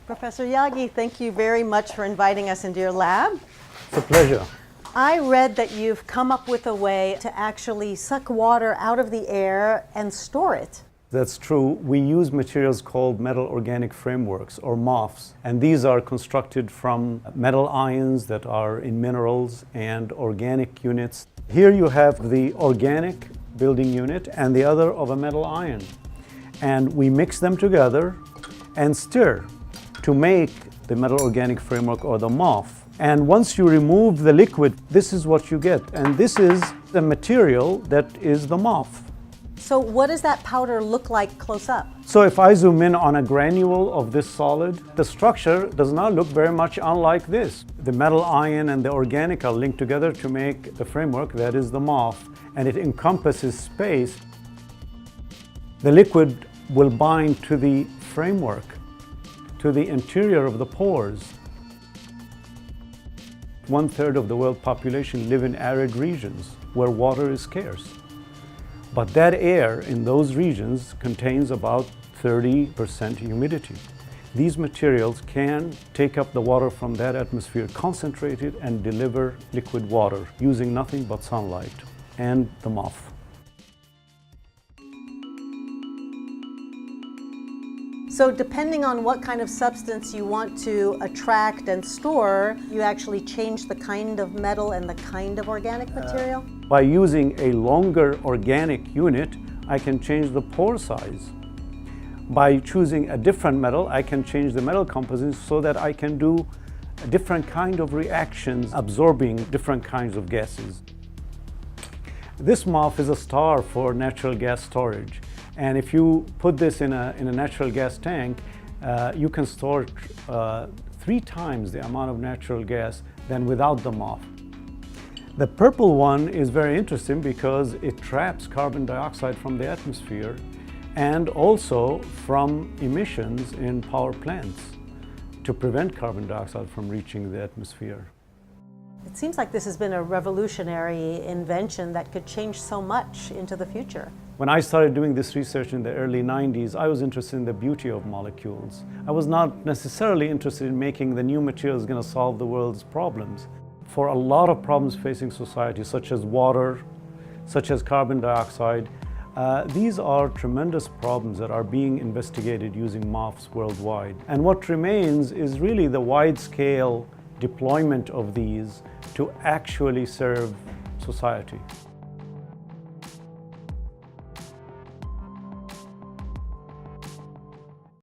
Professor Yagi, thank you very much for inviting us into your lab. It's a pleasure. I read that you've come up with a way to actually suck water out of the air and store it. That's true. We use materials called metal organic frameworks, or MOFs, and these are constructed from metal ions that are in minerals and organic units. Here you have the organic building unit and the other of a metal ion. And we mix them together and stir to make the metal organic framework, or the MOF. And once you remove the liquid, this is what you get. And this is the material that is the MOF. So what does that powder look like close up? So if I zoom in on a granule of this solid, the structure does not look very much unlike this. The metal ion and the organic are linked together to make the framework that is the MOF, and it encompasses space. The liquid will bind to the framework, to the interior of the pores. 1/3 of the world population live in arid regions where water is scarce. But that air in those regions contains about 30% humidity. These materials can take up the water from that atmosphere, concentrate it, and deliver liquid water using nothing but sunlight and the MOF. So depending on what kind of substance you want to attract and store, you actually change the kind of metal and the kind of organic material? By using a longer organic unit, I can change the pore size. By choosing a different metal, I can change the metal composition so that I can do a different kind of reactions, absorbing different kinds of gases. This MOF is a star for natural gas storage. And if you put this in a natural gas tank, you can store 3 times the amount of natural gas than without the MOF. The purple one is very interesting because it traps carbon dioxide from the atmosphere and also from emissions in power plants to prevent carbon dioxide from reaching the atmosphere. It seems like this has been a revolutionary invention that could change so much into the future. When I started doing this research in the early 90s, I was interested in the beauty of molecules. I was not necessarily interested in making the new materials going to solve the world's problems. For a lot of problems facing society, such as water, such as carbon dioxide, these are tremendous problems that are being investigated using MOFs worldwide. And what remains is really the wide-scale deployment of these to actually serve society.